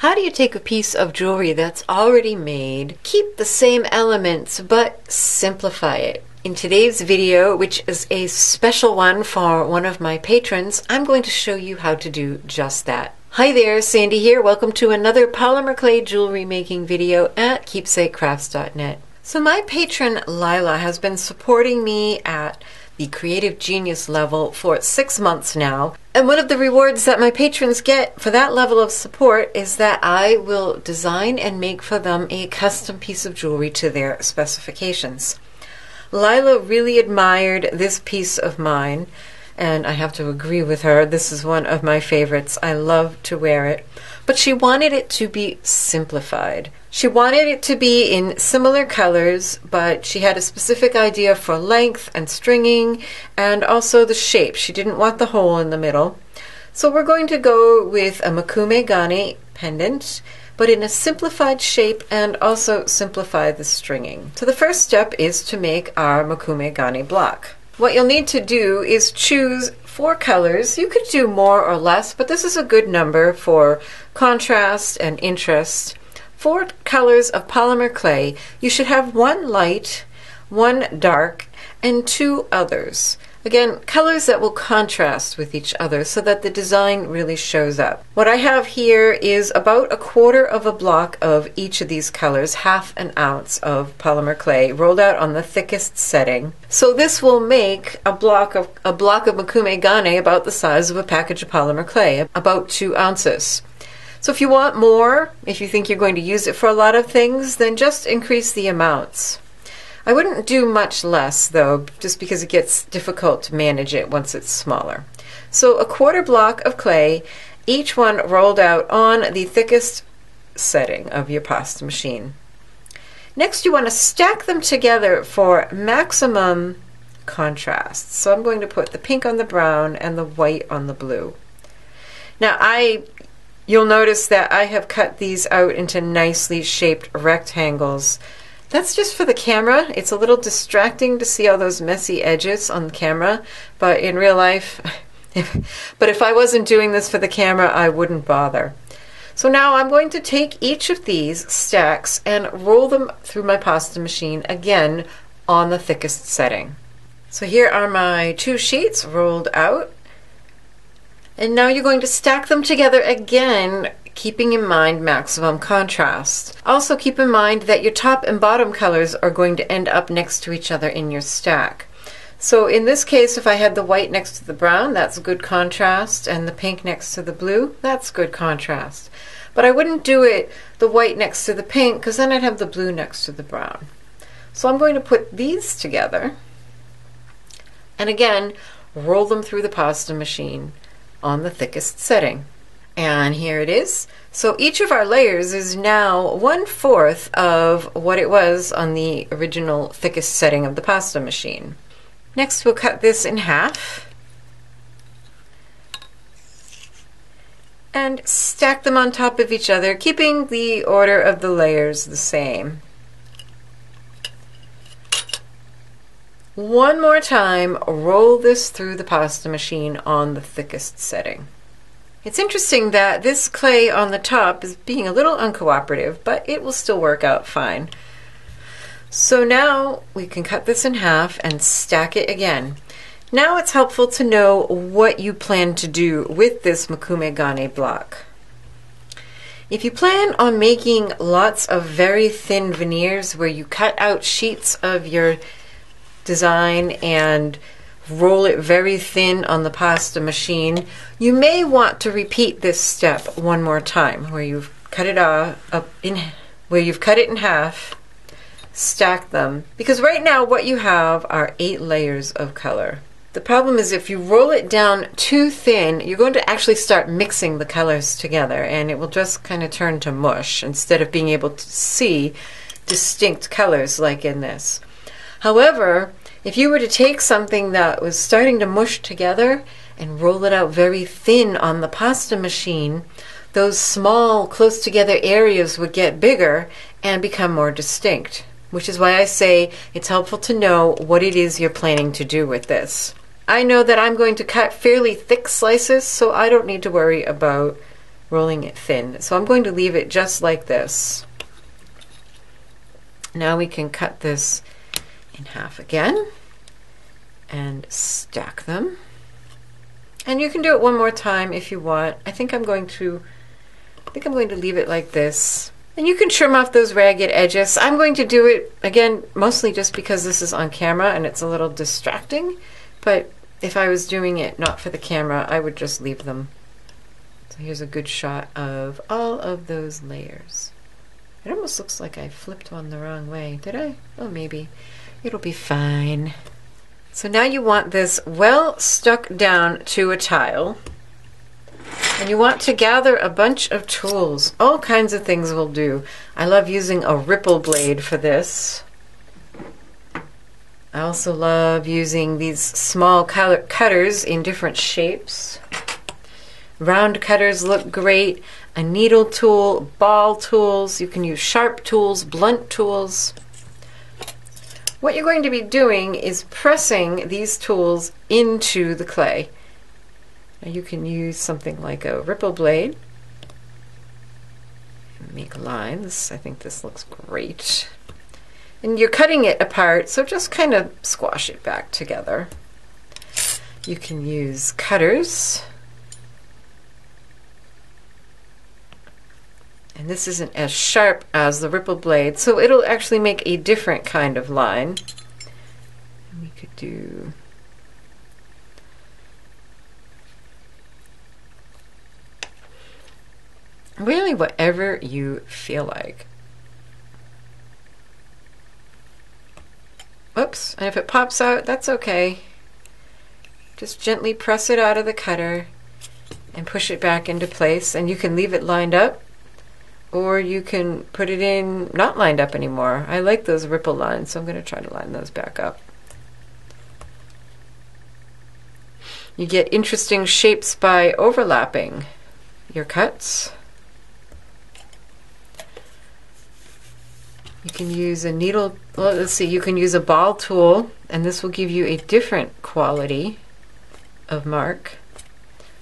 How do you take a piece of jewelry that's already made, keep the same elements, but simplify it? In today's video, which is a special one for one of my patrons, I'm going to show you how to do just that. Hi there, Sandy here. Welcome to another polymer clay jewelry making video at keepsakecrafts.net. So my patron Lila has been supporting me at the creative genius level for 6 months now. And one of the rewards that my patrons get for that level of support is that I will design and make for them a custom piece of jewelry to their specifications. Lila really admired this piece of mine, and I have to agree with her. This is one of my favorites. I love to wear it. But she wanted it to be simplified. She wanted it to be in similar colors, but she had a specific idea for length and stringing and also the shape. She didn't want the hole in the middle. So we're going to go with a mokume gane pendant, but in a simplified shape and also simplify the stringing. So the first step is to make our mokume gane block. What you'll need to do is choose 4 colors. You could do more or less, but this is a good number for contrast and interest. 4 colors of polymer clay. You should have 1 light, 1 dark, and 2 others. Again, colors that will contrast with each other so that the design really shows up. What I have here is about 1/4 of a block of each of these colors, 1/2 an ounce of polymer clay rolled out on the thickest setting. So this will make a block of mokume gane about the size of a package of polymer clay, about 2 ounces. So if you want more, if you think you're going to use it for a lot of things, then just increase the amounts. I wouldn't do much less though, just because it gets difficult to manage it once it's smaller. So 1/4 block of clay, each one rolled out on the thickest setting of your pasta machine. Next you want to stack them together for maximum contrast. So I'm going to put the pink on the brown and the white on the blue. Now you'll notice that I have cut these out into nicely shaped rectangles. That's just for the camera. It's a little distracting to see all those messy edges on the camera, but in real life, but if I wasn't doing this for the camera, I wouldn't bother. So now I'm going to take each of these stacks and roll them through my pasta machine again on the thickest setting. So here are my 2 sheets rolled out. And now you're going to stack them together again, keeping in mind maximum contrast. Also keep in mind that your top and bottom colors are going to end up next to each other in your stack. So in this case, if I had the white next to the brown, that's good contrast, and the pink next to the blue, that's good contrast. But I wouldn't do it the white next to the pink, because then I'd have the blue next to the brown. So I'm going to put these together, and again, roll them through the pasta machine on the thickest setting. And here it is. So each of our layers is now 1/4 of what it was on the original thickest setting of the pasta machine. Next we'll cut this in half and stack them on top of each other, keeping the order of the layers the same. One more time, roll this through the pasta machine on the thickest setting. It's interesting that this clay on the top is being a little uncooperative, but it will still work out fine. So now we can cut this in half and stack it again. Now it's helpful to know what you plan to do with this mokume gane block. If you plan on making lots of very thin veneers where you cut out sheets of your design and roll it very thin on the pasta machine, you may want to repeat this step one more time, where you've cut it in half, stack them, because right now what you have are 8 layers of color. The problem is if you roll it down too thin, you're going to actually start mixing the colors together, and it will just kind of turn to mush instead of being able to see distinct colors like in this. However, if you were to take something that was starting to mush together and roll it out very thin on the pasta machine, those small, close together areas would get bigger and become more distinct, which is why I say it's helpful to know what it is you're planning to do with this. I know that I'm going to cut fairly thick slices, so I don't need to worry about rolling it thin. So I'm going to leave it just like this. Now we can cut this in half again and stack them. And you can do it one more time if you want. I think I'm going to leave it like this. And you can trim off those ragged edges. I'm going to do it again mostly just because this is on camera and it's a little distracting, but if I was doing it not for the camera, I would just leave them. So here's a good shot of all of those layers. It almost looks like I flipped one the wrong way. Did I? Oh, maybe. It'll be fine. So now you want this well stuck down to a tile. And you want to gather a bunch of tools. All kinds of things will do. I love using a ripple blade for this. I also love using these small cutters in different shapes. Round cutters look great. A needle tool, ball tools. You can use sharp tools, blunt tools. What you're going to be doing is pressing these tools into the clay. Now you can use something like a ripple blade. Make lines. I think this looks great. And you're cutting it apart, so just kind of squash it back together. You can use cutters. And this isn't as sharp as the ripple blade, so it'll actually make a different kind of line. And we could do really whatever you feel like. Oops, and if it pops out, that's okay. Just gently press it out of the cutter and push it back into place, and you can leave it lined up, or you can put it in not lined up anymore. I like those ripple lines, so I'm going to try to line those back up. You get interesting shapes by overlapping your cuts. You can use a needle, well, let's see, you can use a ball tool, and this will give you a different quality of mark.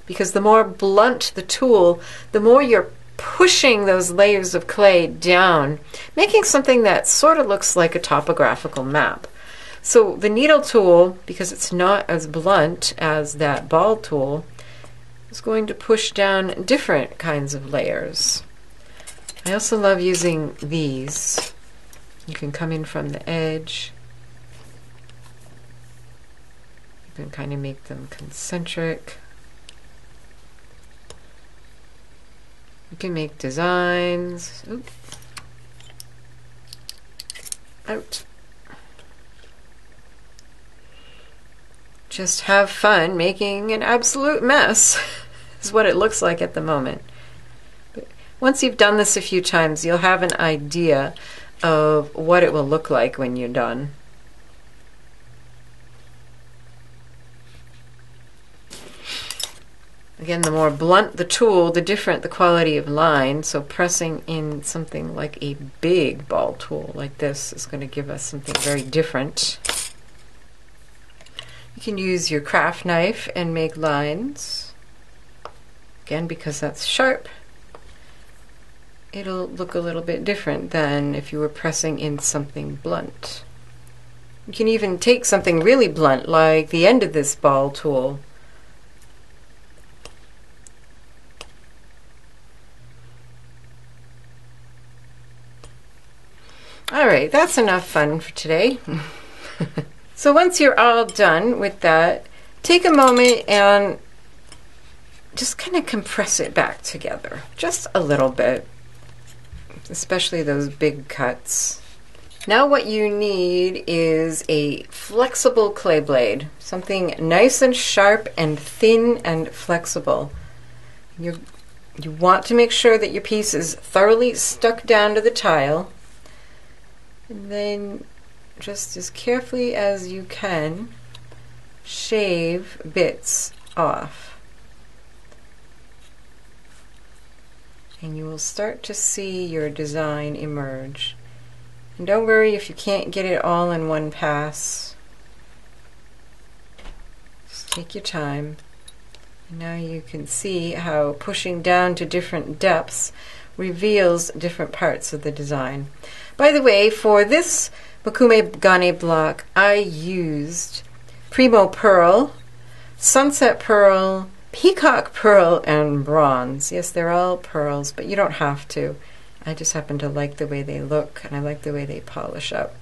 Because the more blunt the tool, the more you're pushing those layers of clay down, making something that sort of looks like a topographical map. So the needle tool, because it's not as blunt as that ball tool, is going to push down different kinds of layers. I also love using these. You can come in from the edge. You can kind of make them concentric. You can make designs. Oop. Out. Just have fun making an absolute mess is what it looks like at the moment. But once you've done this a few times, you'll have an idea of what it will look like when you're done. Again, the more blunt the tool, the different the quality of line. So pressing in something like a big ball tool like this is going to give us something very different. You can use your craft knife and make lines. Again, because that's sharp, it'll look a little bit different than if you were pressing in something blunt. You can even take something really blunt, like the end of this ball tool. Alright, that's enough fun for today. So once you're all done with that, take a moment and just kind of compress it back together, just a little bit. Especially those big cuts. Now what you need is a flexible clay blade, something nice and sharp and thin and flexible. You want to make sure that your piece is thoroughly stuck down to the tile, and then just as carefully as you can shave bits off. And you will start to see your design emerge. And don't worry if you can't get it all in one pass. Just take your time. Now you can see how pushing down to different depths reveals different parts of the design. By the way, for this mokume gane block, I used Premo Pearl, Sunset Pearl, Peacock Pearl, and Bronze. Yes, they're all pearls, but you don't have to. I just happen to like the way they look, and I like the way they polish up.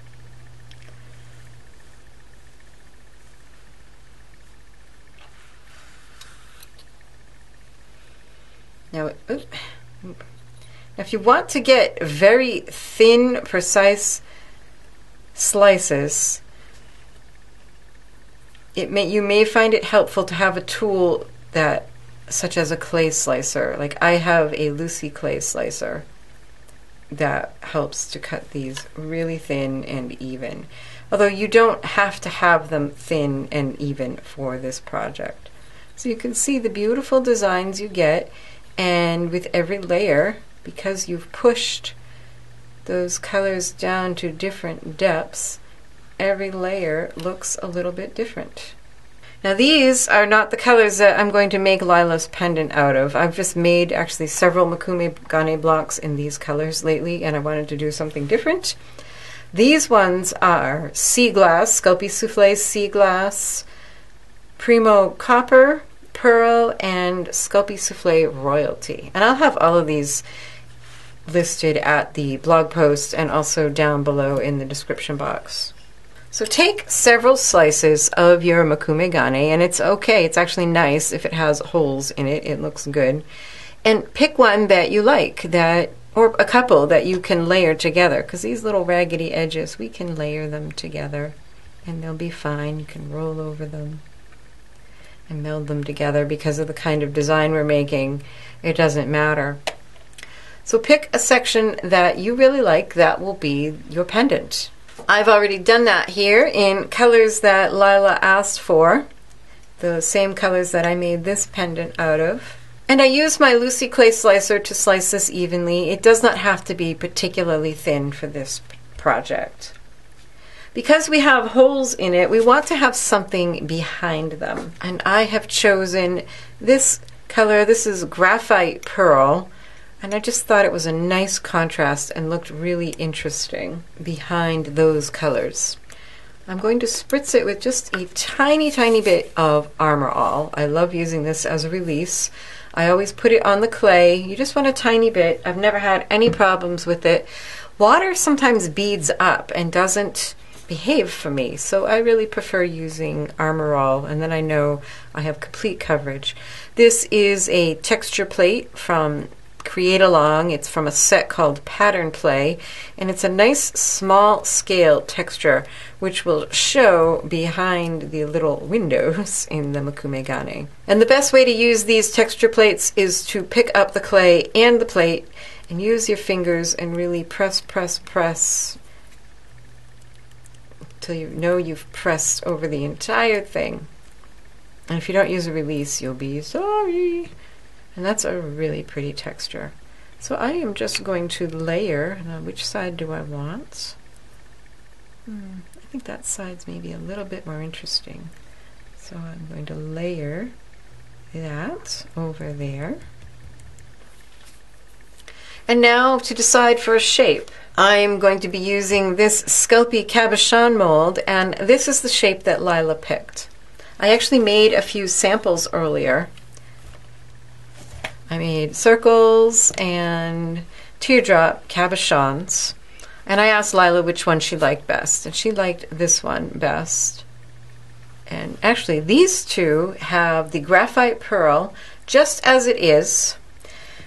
Now, if you want to get very thin, precise slices, you may find it helpful to have a tool that, such as a clay slicer. Like I have a Lucy clay slicer that helps to cut these really thin and even. Although you don't have to have them thin and even for this project. So you can see the beautiful designs you get, and with every layer, because you've pushed those colors down to different depths, every layer looks a little bit different. Now these are not the colors that I'm going to make Lila's pendant out of. I've just made actually several mokume gane blocks in these colors lately, and I wanted to do something different. These ones are Sea Glass, Sculpey Soufflé Sea Glass, Premo Copper, Pearl, and Sculpey Soufflé Royalty. And I'll have all of these listed at the blog post and also down below in the description box. So take several slices of your mokume gane, and it's okay, it's actually nice if it has holes in it, it looks good. And pick one that you like, or a couple that you can layer together, because these little raggedy edges, we can layer them together and they'll be fine. You can roll over them and meld them together. Because of the kind of design we're making, it doesn't matter. So pick a section that you really like that will be your pendant. I've already done that here in colors that Lila asked for, the same colors that I made this pendant out of. And I used my Lucy clay slicer to slice this evenly. It does not have to be particularly thin for this project. Because we have holes in it, we want to have something behind them. And I have chosen this color. This is Graphite Pearl. And I just thought it was a nice contrast and looked really interesting behind those colors. I'm going to spritz it with just a tiny, tiny bit of Armor All. I love using this as a release. I always put it on the clay. You just want a tiny bit. I've never had any problems with it. Water sometimes beads up and doesn't behave for me, so I really prefer using Armor All, and then I know I have complete coverage. This is a texture plate from CreateAlong. It's from a set called Pattern Play, and it's a nice small scale texture which will show behind the little windows in the mokume gane. And the best way to use these texture plates is to pick up the clay and the plate and use your fingers and really press, press, press until you know you've pressed over the entire thing. And if you don't use a release, you'll be sorry. And that's a really pretty texture. So I am just going to layer. Now, which side do I want? I think that side's maybe a little bit more interesting. So I'm going to layer that over there. And now to decide for a shape. I'm going to be using this Sculpey Cabochon mold, and this is the shape that Lila picked. I actually made a few samples earlier. I made circles and teardrop cabochons, and I asked Lila which one she liked best, and she liked this one best. And actually these two have the Graphite Pearl just as it is,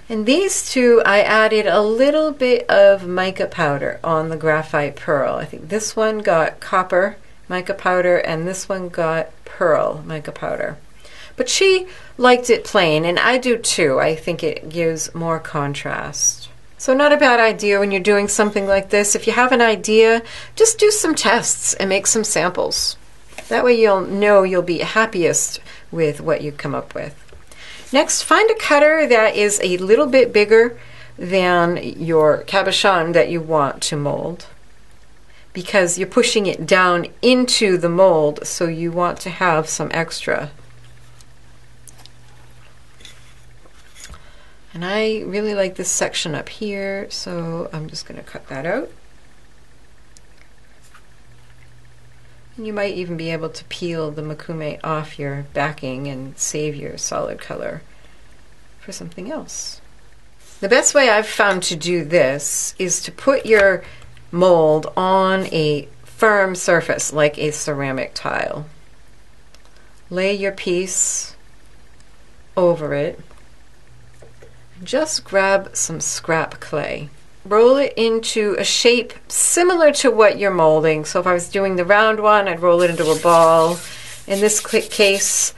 and these two I added a little bit of mica powder on the Graphite Pearl. I think this one got copper mica powder and this one got pearl mica powder. But she liked it plain, and I do too. I think it gives more contrast. So not a bad idea when you're doing something like this. If you have an idea, just do some tests and make some samples. That way you'll know you'll be happiest with what you come up with. Next, find a cutter that is a little bit bigger than your cabochon that you want to mold, because you're pushing it down into the mold, so you want to have some extra. And I really like this section up here, so I'm just going to cut that out. And you might even be able to peel the mokume off your backing and save your solid color for something else. The best way I've found to do this is to put your mold on a firm surface like a ceramic tile. Lay your piece over it. Just grab some scrap clay. Roll it into a shape similar to what you're molding. So if I was doing the round one, I'd roll it into a ball. In this case,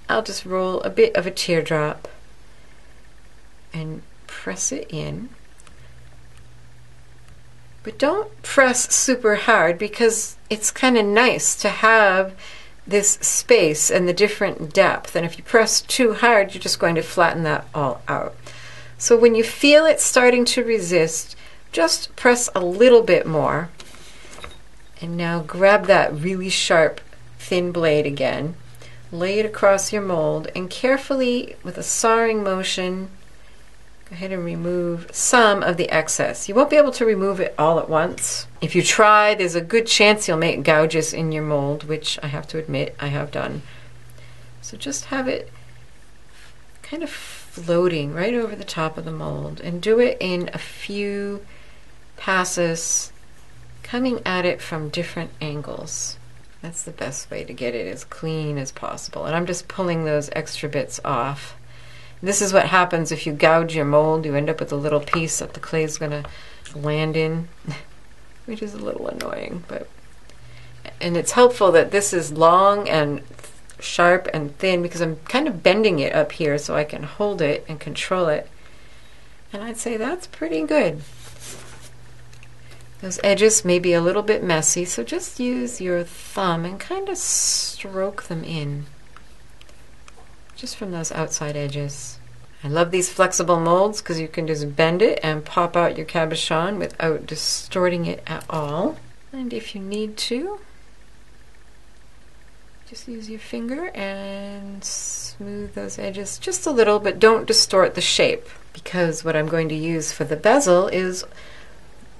I'll just roll a bit of a teardrop and press it in. But don't press super hard because it's kind of nice to have this space and the different depth. And if you press too hard, you're just going to flatten that all out. So when you feel it starting to resist, just press a little bit more. And now grab that really sharp, thin blade again. Lay it across your mold and carefully, with a sawing motion, go ahead and remove some of the excess. You won't be able to remove it all at once. If you try, there's a good chance you'll make gouges in your mold, which I have to admit I have done. So just have it kind of floating right over the top of the mold, and do it in a few passes, coming at it from different angles. That's the best way to get it as clean as possible. And I'm just pulling those extra bits off. This is what happens if you gouge your mold. You end up with a little piece that the clay is going to land in, which is a little annoying. And it's helpful that this is long and sharp and thin because I'm kind of bending it up here so I can hold it and control it. And I'd say that's pretty good. Those edges may be a little bit messy, so just use your thumb and kind of stroke them in, just from those outside edges. I love these flexible molds because you can just bend it and pop out your cabochon without distorting it at all. And if you need to, just use your finger and smooth those edges just a little, but don't distort the shape, because what I'm going to use for the bezel is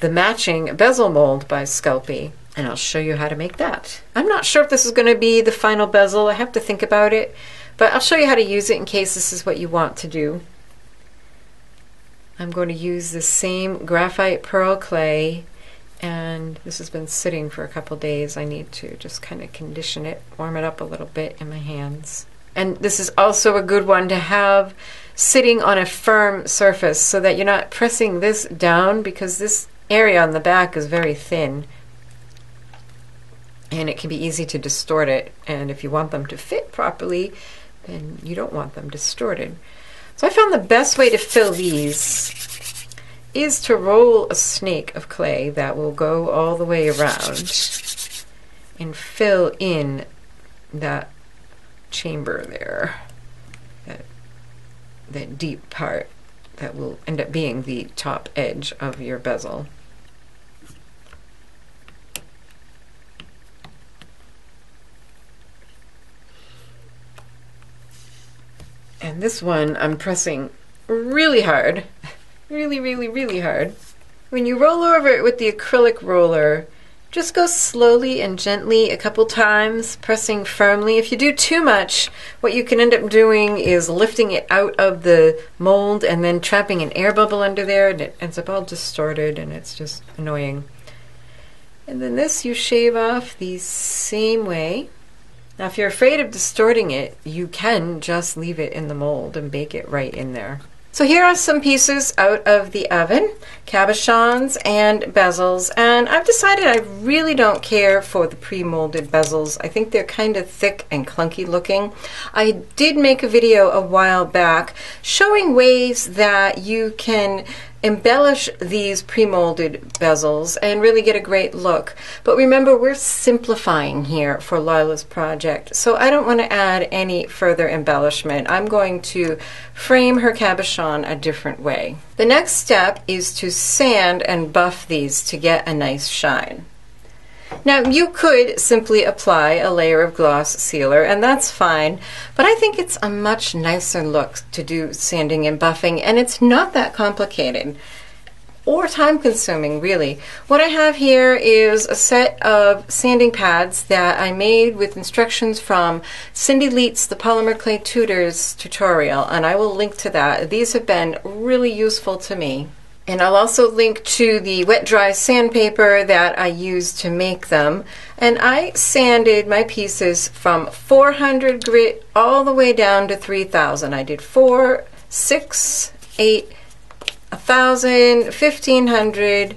the matching bezel mold by Sculpey, and I'll show you how to make that. I'm not sure if this is going to be the final bezel. I have to think about it, but I'll show you how to use it in case this is what you want to do. I'm going to use the same graphite pearl clay, and this has been sitting for a couple days. I need to just kind of condition it, warm it up a little bit in my hands. And this is also a good one to have sitting on a firm surface so that you're not pressing this down, because this area on the back is very thin and it can be easy to distort it. And if you want them to fit properly, then you don't want them distorted. So I found the best way to fill these is to roll a snake of clay that will go all the way around and fill in that chamber there, that deep part that will end up being the top edge of your bezel. And this one I'm pressing really hard. Really hard. When you roll over it with the acrylic roller, just go slowly and gently a couple times, pressing firmly. If you do too much, what you can end up doing is lifting it out of the mold and then trapping an air bubble under there, and it ends up all distorted and it's just annoying. And then this you shave off the same way. Now if you're afraid of distorting it, you can just leave it in the mold and bake it right in there. So here are some pieces out of the oven, cabochons and bezels, and I've decided I really don't care for the pre-molded bezels. I think they're kind of thick and clunky looking. I did make a video a while back showing ways that you can embellish these pre-molded bezels and really get a great look. But remember, we're simplifying here for Lila's project, so I don't want to add any further embellishment. I'm going to frame her cabochon a different way. The next step is to sand and buff these to get a nice shine. Now you could simply apply a layer of gloss sealer and that's fine, but I think it's a much nicer look to do sanding and buffing, and it's not that complicated or time consuming really. What I have here is a set of sanding pads that I made with instructions from Cindy Leet's The Polymer Clay Tutors tutorial, and I will link to that. These have been really useful to me. And I'll also link to the wet dry sandpaper that I used to make them. And I sanded my pieces from 400 grit all the way down to 3000. I did 4, 6, 8, 1000, 1500,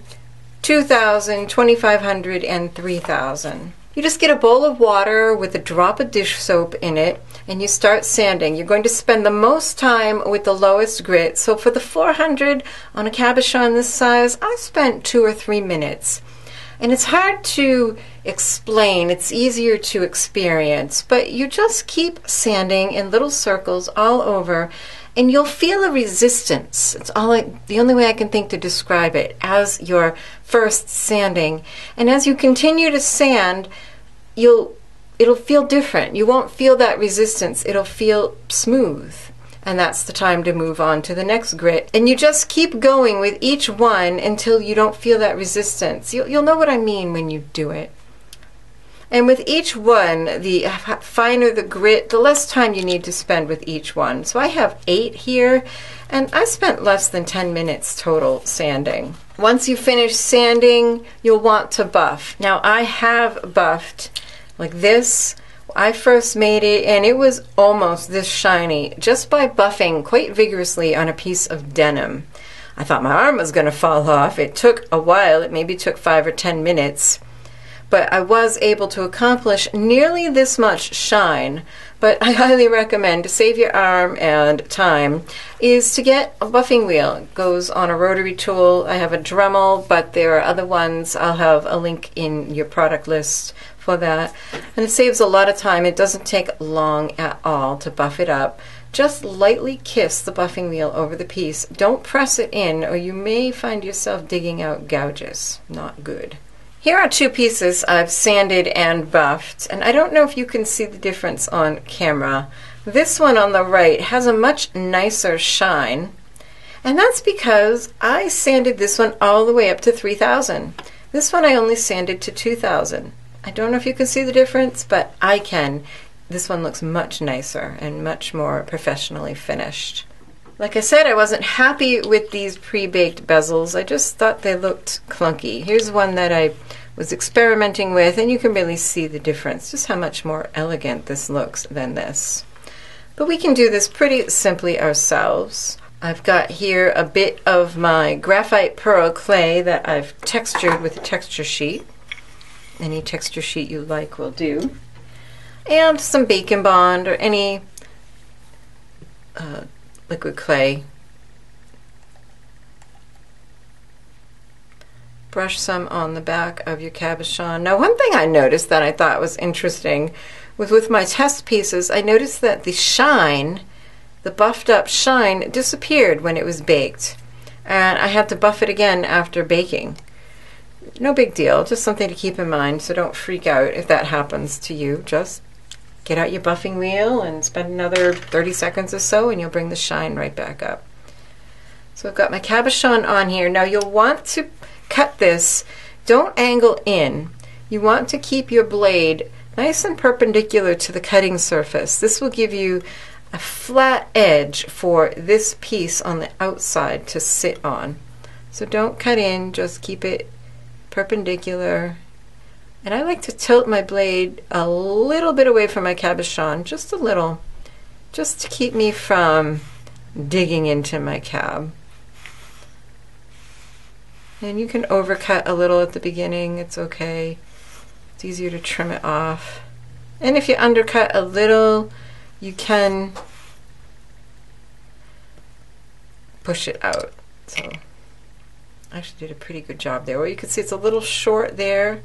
2000, 2500, and 3000. You just get a bowl of water with a drop of dish soap in it and you start sanding. You're going to spend the most time with the lowest grit. So for the 400 on a cabochon this size, I spent 2 or 3 minutes. And it's hard to explain, it's easier to experience, but you just keep sanding in little circles all over and you'll feel a resistance. It's the only way I can think to describe it, as you're first sanding. And as you continue to sand, it'll feel different. You won't feel that resistance. It'll feel smooth. And that's the time to move on to the next grit. And you just keep going with each one until you don't feel that resistance. You'll know what I mean when you do it. And with each one, the finer the grit, the less time you need to spend with each one. So I have 8 here, and I spent less than 10 minutes total sanding. Once you finish sanding, you'll want to buff. Now I have buffed like this. I first made it and it was almost this shiny just by buffing quite vigorously on a piece of denim. I thought my arm was going to fall off. It took a while. It maybe took 5 or 10 minutes. But I was able to accomplish nearly this much shine. But I highly recommend, to save your arm and time, is to get a buffing wheel. It goes on a rotary tool. I have a Dremel, but there are other ones. I'll have a link in your product list for that. And it saves a lot of time. It doesn't take long at all to buff it up. Just lightly kiss the buffing wheel over the piece. Don't press it in or you may find yourself digging out gouges. Not good. Here are 2 pieces I've sanded and buffed, and I don't know if you can see the difference on camera. This one on the right has a much nicer shine, and that's because I sanded this one all the way up to 3000. This one I only sanded to 2000. I don't know if you can see the difference, but I can. This one looks much nicer and much more professionally finished. Like I said, I wasn't happy with these pre-baked bezels. I just thought they looked clunky. Here's one that I was experimenting with, and you can really see the difference, just how much more elegant this looks than this. But we can do this pretty simply ourselves. I've got here a bit of my Graphite Pearl clay that I've textured with a texture sheet. Any texture sheet you like will do. And some Bacon Bond or any liquid clay. Brush some on the back of your cabochon. Now, one thing I noticed that I thought was interesting was with my test pieces, I noticed that the shine, the buffed up shine, disappeared when it was baked. And I had to buff it again after baking. No big deal, just something to keep in mind, so don't freak out if that happens to you. Just get out your buffing wheel and spend another 30 seconds or so and you'll bring the shine right back up. So I've got my cabochon on here. Now you'll want to cut this. Don't angle in. You want to keep your blade nice and perpendicular to the cutting surface. This will give you a flat edge for this piece on the outside to sit on. So don't cut in, just keep it perpendicular. And I like to tilt my blade a little bit away from my cabochon, just a little, just to keep me from digging into my cab. And you can overcut a little at the beginning, it's okay. It's easier to trim it off. And if you undercut a little, you can push it out. So I actually did a pretty good job there. Or you can see it's a little short there.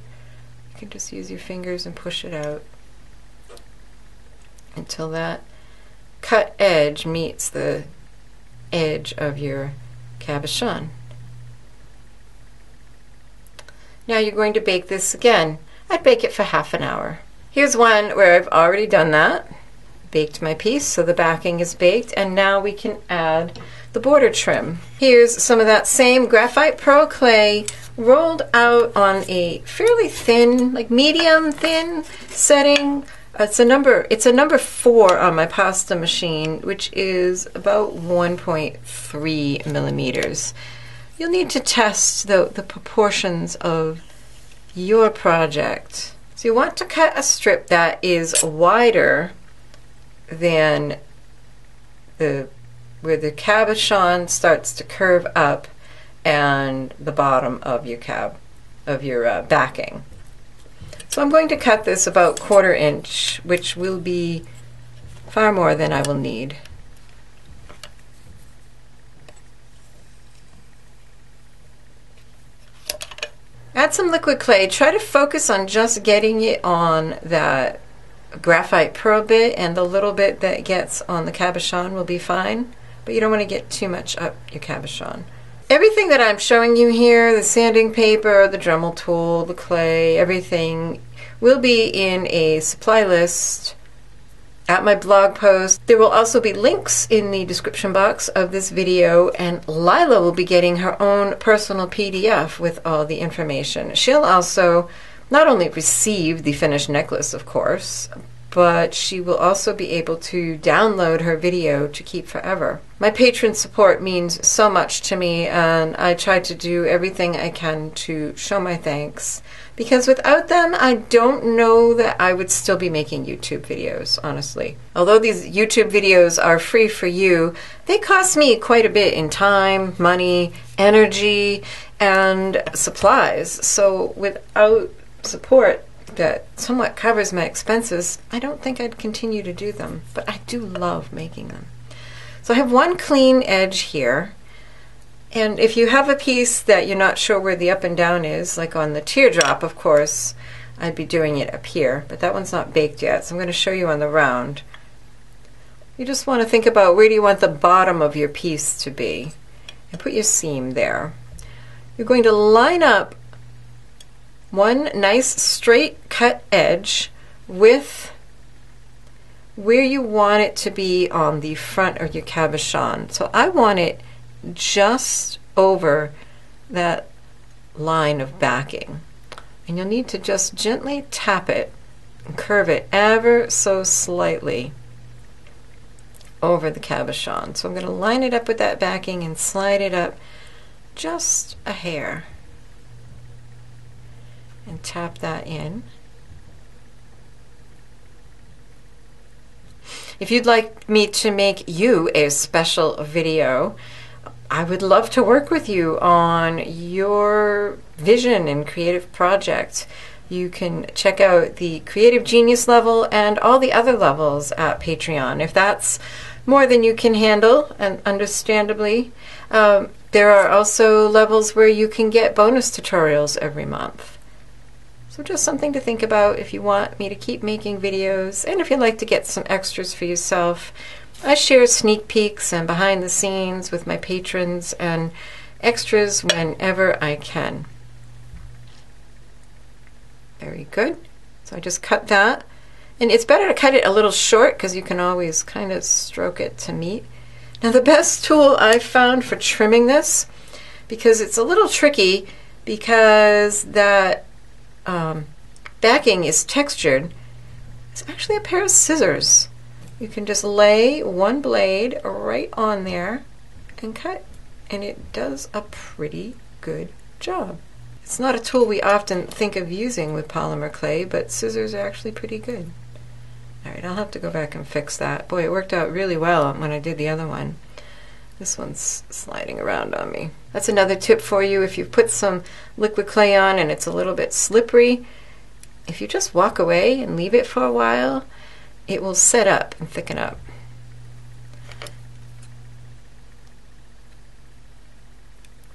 You can just use your fingers and push it out until that cut edge meets the edge of your cabochon. Now you're going to bake this again. I'd bake it for half an hour. Here's one where I've already done that. Baked my piece, so the backing is baked, and now we can add the border trim. Here's some of that same graphite pearl clay rolled out on a fairly thin, like medium thin setting. It's a number 4 on my pasta machine, which is about 1.3 millimeters. You'll need to test the proportions of your project. So you want to cut a strip that is wider than where the cabochon starts to curve up and the bottom of your backing. So I'm going to cut this about 1/4 inch, which will be far more than I will need. Add some liquid clay. Try to focus on just getting it on that graphite pearl bit, and the little bit that gets on the cabochon will be fine, but you don't want to get too much up your cabochon. Everything that I'm showing you here, the sanding paper, the Dremel tool, the clay, everything will be in a supply list at my blog post. There will also be links in the description box of this video, and Lila will be getting her own personal PDF with all the information. She'll also not only receive the finished necklace, of course, but she will also be able to download her video to keep forever. My patron support means so much to me, and I try to do everything I can to show my thanks, because without them, I don't know that I would still be making YouTube videos, honestly. Although these YouTube videos are free for you, they cost me quite a bit in time, money, energy, and supplies. So without support that somewhat covers my expenses, I don't think I'd continue to do them, but I do love making them. So I have one clean edge here, and if you have a piece that you're not sure where the up and down is, like on the teardrop, of course, I'd be doing it up here, but that one's not baked yet, so I'm going to show you on the round. You just want to think about where do you want the bottom of your piece to be, and put your seam there. You're going to line up one nice straight cut edge with where you want it to be on the front of your cabochon. So I want it just over that line of backing, and you'll need to just gently tap it and curve it ever so slightly over the cabochon. So I'm going to line it up with that backing and slide it up just a hair and tap that in. If you'd like me to make you a special video, I would love to work with you on your vision and creative project. You can check out the Creative Genius level and all the other levels at Patreon. If that's more than you can handle, and understandably, there are also levels where you can get bonus tutorials every month. So just something to think about if you want me to keep making videos, and if you'd like to get some extras for yourself. I share sneak peeks and behind the scenes with my patrons and extras whenever I can. Very good. So I just cut that. And it's better to cut it a little short because you can always kind of stroke it to meet. Now the best tool I've found for trimming this, because it's a little tricky because that backing is textured, it's actually a pair of scissors. You can just lay one blade right on there and cut, and it does a pretty good job. It's not a tool we often think of using with polymer clay, but scissors are actually pretty good. Alright, I'll have to go back and fix that. Boy, it worked out really well when I did the other one. This one's sliding around on me. That's another tip for you. If you put some liquid clay on and it's a little bit slippery, if you just walk away and leave it for a while, it will set up and thicken up.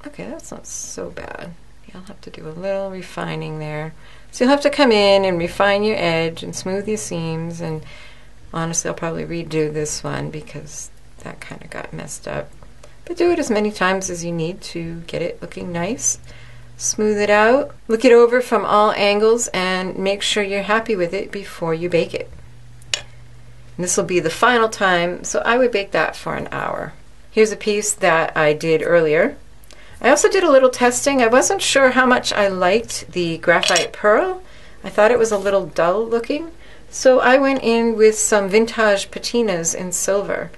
Okay, that's not so bad. You'll have to do a little refining there. So you'll have to come in and refine your edge and smooth your seams, and honestly I'll probably redo this one because that kind of got messed up. But do it as many times as you need to get it looking nice. Smooth it out, look it over from all angles, and make sure you're happy with it before you bake it. And this will be the final time, so I would bake that for an hour. Here's a piece that I did earlier. I also did a little testing. I wasn't sure how much I liked the Graphite Pearl. I thought it was a little dull looking, so I went in with some vintage patinas in silver.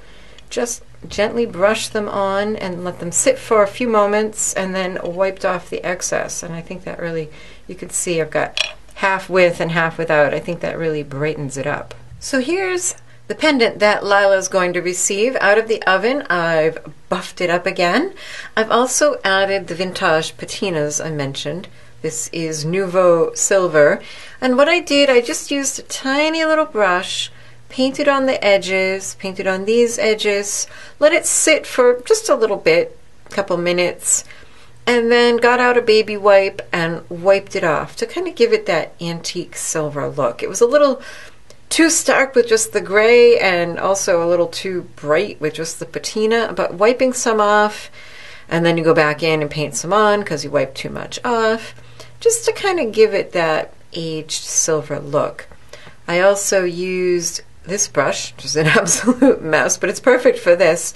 Just gently brushed them on and let them sit for a few moments, and then wiped off the excess. And I think that really, you can see I've got half with and half without. I think that really brightens it up. So here's the pendant that Lila's going to receive out of the oven. I've buffed it up again. I've also added the vintage patinas I mentioned. This is Nouveau Silver. And what I did, I just used a tiny little brush, painted on the edges, painted on these edges, let it sit for just a little bit, a couple minutes, and then got out a baby wipe and wiped it off to kind of give it that antique silver look. It was a little too stark with just the gray and also a little too bright with just the patina, but wiping some off, and then you go back in and paint some on because you wiped too much off, just to kind of give it that aged silver look. I also used this brush, which is an absolute mess, but it's perfect for this,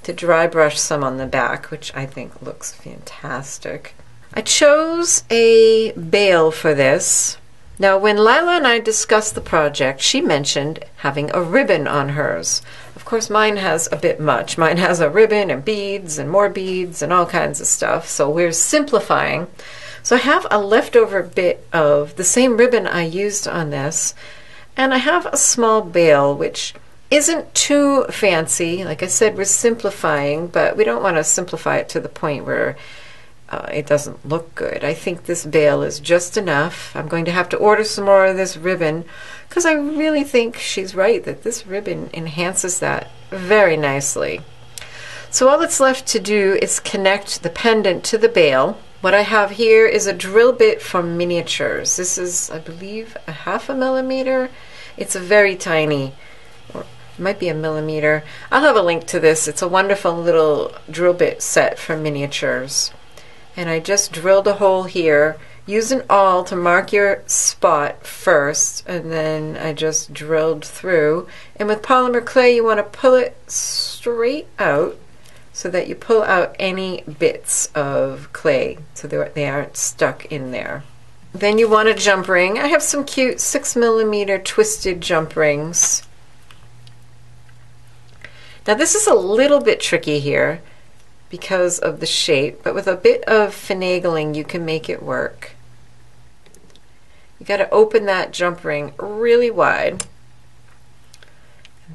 to dry brush some on the back, which I think looks fantastic. I chose a bail for this. Now, when Lila and I discussed the project, she mentioned having a ribbon on hers. Of course, mine has a bit much. Mine has a ribbon and beads and more beads and all kinds of stuff, so we're simplifying. So I have a leftover bit of the same ribbon I used on this, and I have a small bail, which isn't too fancy. Like I said, we're simplifying, but we don't want to simplify it to the point where it doesn't look good. I think this bail is just enough. I'm going to have to order some more of this ribbon because I really think she's right that this ribbon enhances that very nicely. So all that's left to do is connect the pendant to the bail. What I have here is a drill bit from miniatures. This is, I believe, a 1/2 millimeter. It's a very tiny, or it might be a millimeter. I'll have a link to this. It's a wonderful little drill bit set from miniatures. And I just drilled a hole here. Use an awl to mark your spot first, and then I just drilled through. And with polymer clay, you want to pull it straight out so that you pull out any bits of clay so they aren't stuck in there. Then you want a jump ring. I have some cute 6 millimeter twisted jump rings. Now this is a little bit tricky here because of the shape, but with a bit of finagling you can make it work. You got to open that jump ring really wide.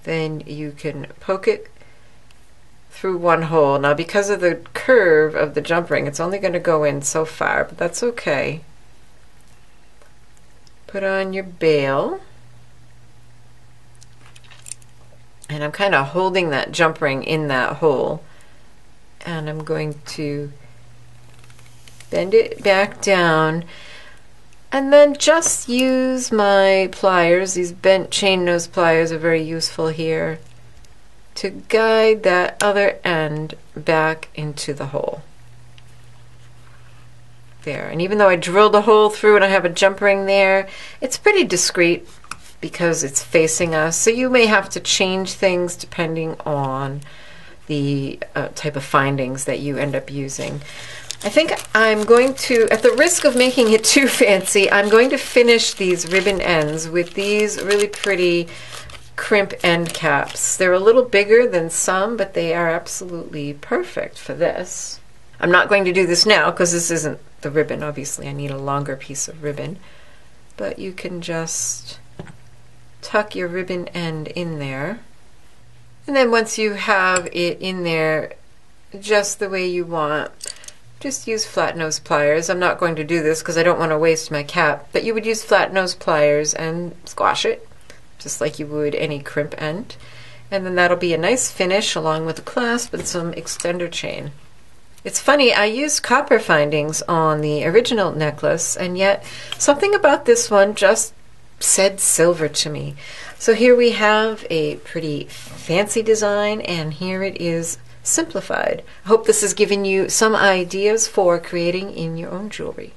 Then you can poke it through one hole. Now because of the curve of the jump ring, it's only going to go in so far, but that's okay. Put on your bail. And I'm kind of holding that jump ring in that hole. And I'm going to bend it back down and then just use my pliers. These bent chain nose pliers are very useful here to guide that other end back into the hole. There. And even though I drilled a hole through and I have a jump ring there, it's pretty discreet because it's facing us. So you may have to change things depending on the type of findings that you end up using. I think I'm going to, at the risk of making it too fancy, I'm going to finish these ribbon ends with these really pretty crimp end caps. They're a little bigger than some, but they are absolutely perfect for this. I'm not going to do this now because this isn't the ribbon. Obviously, I need a longer piece of ribbon. But you can just tuck your ribbon end in there. And then once you have it in there just the way you want, just use flat nose pliers. I'm not going to do this because I don't want to waste my cap, but you would use flat nose pliers and squash it just like you would any crimp end. And then that'll be a nice finish along with a clasp and some extender chain. It's funny, I used copper findings on the original necklace, and yet something about this one just said silver to me. So here we have a pretty fancy design, and here it is simplified. I hope this has given you some ideas for creating in your own jewelry.